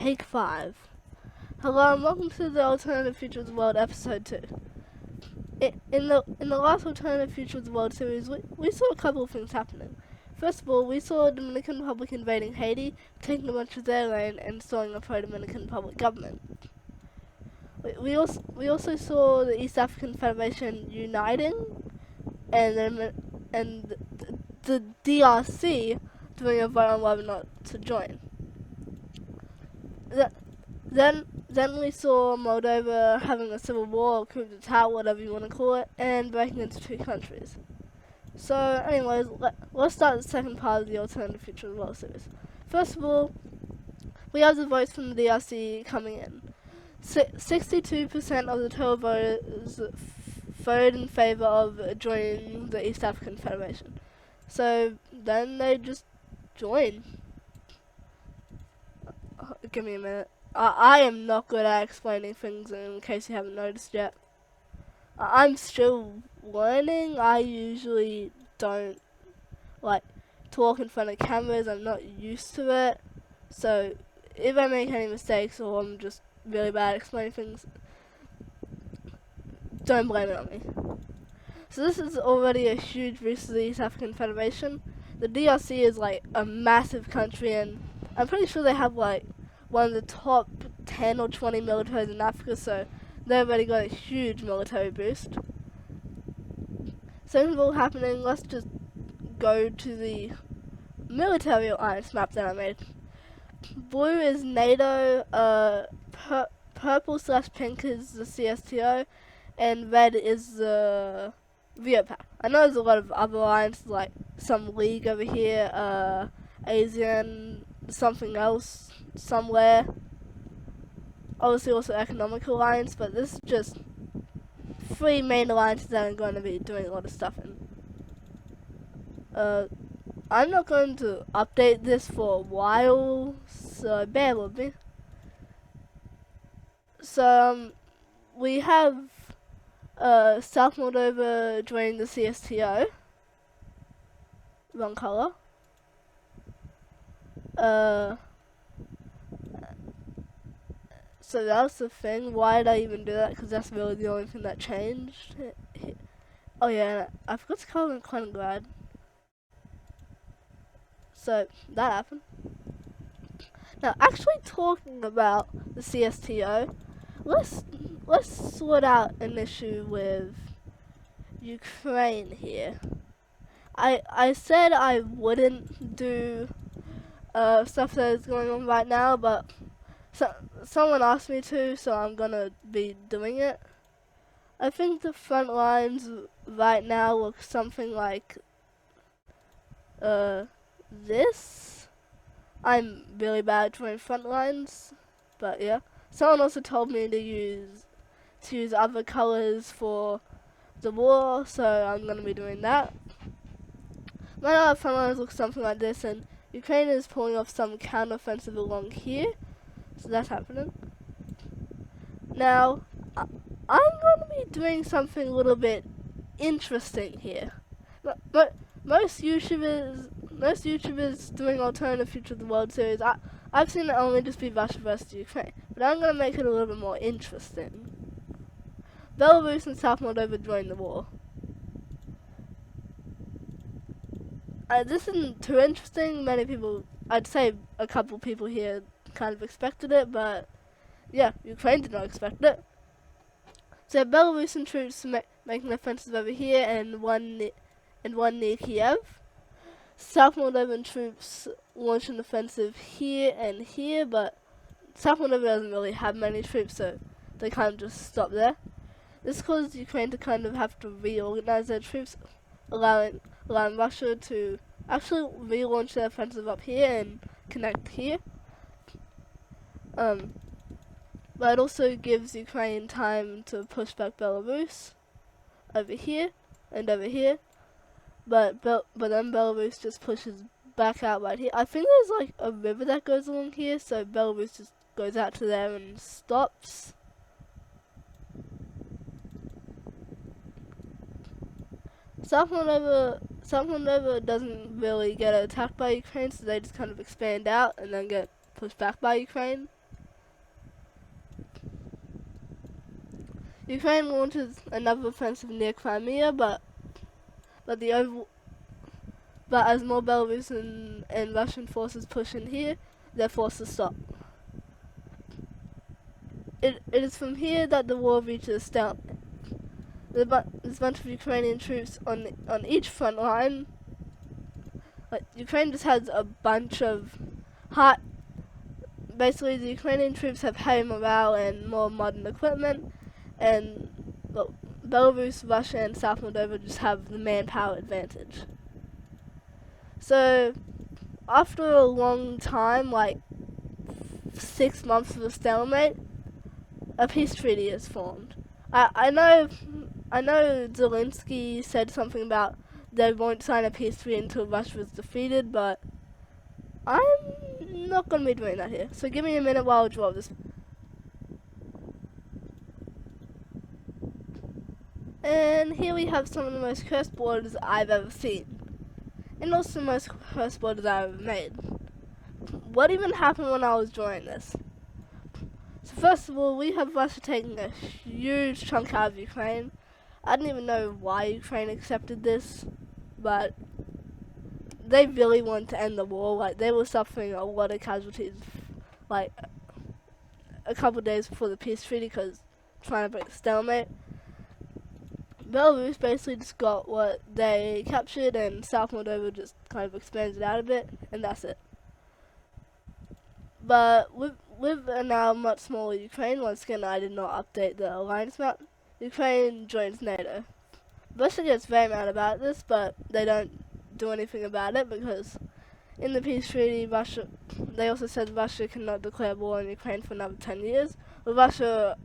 Take 5. Hello and welcome to the Alternative Futures World episode 2. In the last Alternative Futures World series, we saw a couple of things happening. First of all, we saw the Dominican Republic invading Haiti, taking a bunch of their land and installing a pro-Dominican Republic government. We also saw the East African Federation uniting, and the DRC doing a vote on whether or not to join. Then we saw Moldova having a civil war, coup d'etat, whatever you want to call it, and breaking into two countries. So, anyways, let's start the second part of the Alternative Future of the World series. First of all, we have the votes from the DRC coming in. 62% of the total voters voted in favor of joining the East African Federation. So then they just join. Give me a minute. I am not good at explaining things in case you haven't noticed yet. I'm still learning. I usually don't like talk in front of cameras. I'm not used to it. So if I make any mistakes or I'm just really bad at explaining things, don't blame it on me. So this is already a huge boost to the East African Federation. The DRC is like a massive country, and I'm pretty sure they have like one of the top 10 or 20 militaries in Africa, so they've already got a huge military boost. Second of all happening, let's just go to the military alliance map that I made. Blue is NATO, purple/pink is the CSTO, and red is the VOPAC. I know there's a lot of other alliances, like some league over here, ASEAN, something else somewhere. Obviously also economic alliance, but this is just three main alliances that I'm going to be doing a lot of stuff in. I'm not going to update this for a while, so bear with me. So we have South Moldova joining the CSTO. Wrong color. So that's the thing. Why did I even do that? Because that's really the only thing that changed. Oh yeah, I forgot to color in Kaliningrad. So that happened. Now, actually talking about the CSTO, let's sort out an issue with Ukraine here. I said I wouldn't do stuff that is going on right now, but someone asked me to, so I'm gonna be doing it. I think the front lines right now look something like this. I'm really bad at drawing front lines, but yeah. Someone also told me to use other colors for the war, so I'm gonna be doing that. Right now, the front lines look something like this, and Ukraine is pulling off some counter-offensive along here, so that's happening. Now, I'm gonna be doing something a little bit interesting here. But most YouTubers doing Alternative Future of the World series, I've seen it only just be Russia versus Ukraine, but I'm gonna make it a little bit more interesting. Belarus and South Moldova joined the war. This isn't too interesting. Many people, I'd say a couple people here kind of expected it, but yeah, Ukraine did not expect it. So Belarusian troops making an offensive over here and one near Kiev. South Moldovan troops launched an offensive here and here, but South Moldova doesn't really have many troops, so they kind of just stop there. This caused Ukraine to kind of have to reorganize their troops, allowing Russia to actually relaunch their offensive up here and connect here. But it also gives Ukraine time to push back Belarus over here and over here. But then Belarus just pushes back out right here. I think there's like a river that goes along here, so Belarus just goes out to there and stops. South Moldova doesn't really get attacked by Ukraine, so they just kind of expand out and then get pushed back by Ukraine. Ukraine launches another offensive near Crimea, but as more Belarusian and Russian forces push in here, they're forced to stop. It is from here that the war reaches a stalemate. There's a bunch of Ukrainian troops on each front line. Like, Ukraine just has a bunch of basically the Ukrainian troops have high morale and more modern equipment, and Belarus, Russia, and South Moldova just have the manpower advantage. So, after a long time, like 6 months of a stalemate, a peace treaty is formed. I know Zelensky said something about they won't sign a peace treaty until Russia is defeated, but I'm not going to be doing that here. So give me a minute while I draw this. And here we have some of the most cursed borders I've ever seen. And also the most cursed borders I've ever made. What even happened when I was drawing this? So first of all, we have Russia taking a huge chunk out of Ukraine. I don't even know why Ukraine accepted this, but they really wanted to end the war. Like, they were suffering a lot of casualties, like, a couple days before the peace treaty, because trying to break the stalemate. Belarus basically just got what they captured, and South Moldova just kind of expanded out a bit, and that's it. But with a now much smaller Ukraine, once again I did not update the alliance map, Ukraine joins NATO. Russia gets very mad about this, but they don't do anything about it, because in the peace treaty, they also said Russia cannot declare war on Ukraine for another 10 years. Will Russia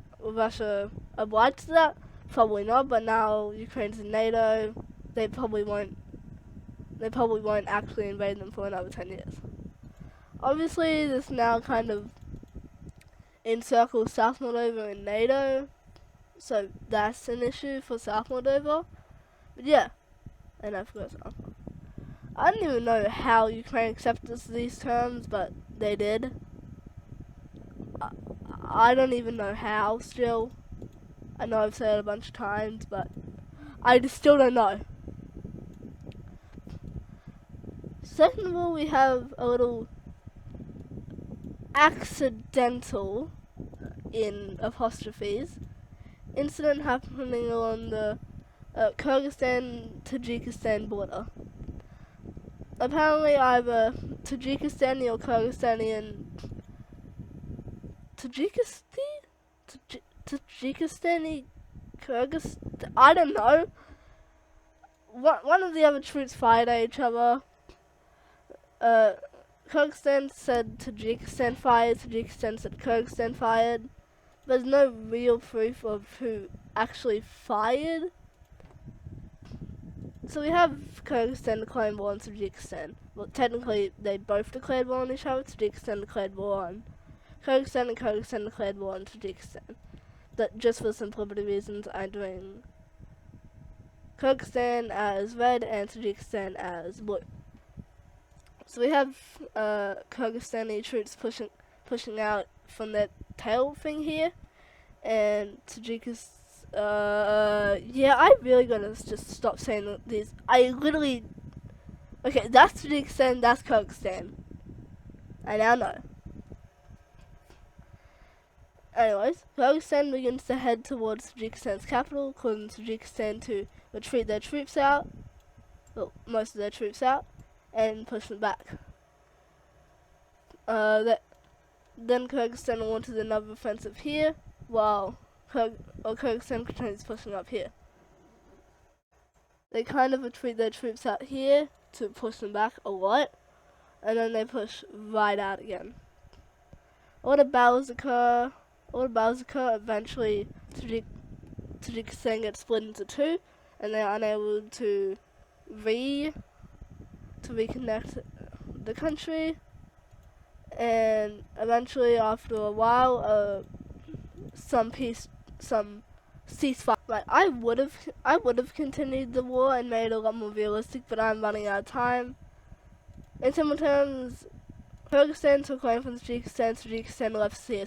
oblige to that? Probably not, but now Ukraine's in NATO, they probably won't actually invade them for another 10 years. Obviously, this now kind of encircles South Moldova in NATO, so that's an issue for South Moldova. But yeah, and I forgot something. I don't even know how Ukraine accepted these terms, but they did. I don't even know how still. I know I've said it a bunch of times, but I just still don't know. Second of all, we have a little accidental, in apostrophes, incident happening along the Kyrgyzstan-Tajikistan border. Apparently either Tajikistani or Kyrgyzstani Tajikistani, Kyrgyzstan, I don't know. One of the other troops fired at each other. Kyrgyzstan said Tajikistan fired, Tajikistan said Kyrgyzstan fired. There's no real proof of who actually fired. So we have Kyrgyzstan declaring war on Tajikistan. Well, technically, they both declared war on each other. Tajikistan declared war on Kyrgyzstan, and Kyrgyzstan declared war on Tajikistan. That just for simplicity reasons, I'm doing Kyrgyzstan as red and Tajikistan as blue. So we have Kyrgyzstani troops pushing out from that tail thing here, and Tajikistan. Yeah, I really gotta just stop saying these. Okay, that's Tajikistan, that's Kyrgyzstan. I now know. Anyways, Kyrgyzstan begins to head towards Tajikistan's capital, causing Tajikistan to retreat their troops out, well, most of their troops out, and push them back. Then Kyrgyzstan launches another offensive here, while Kyrgyzstan continues pushing up here. They kind of retreat their troops out here to push them back a lot, and then they push right out again. A lot of battles occur. Eventually, Tajikistan gets split into two, and they are unable to reconnect the country. And eventually, after a while, some ceasefire. Like, I would have continued the war and made it a lot more realistic, but I'm running out of time. In simple terms, Kyrgyzstan took land from Tajikistan left CS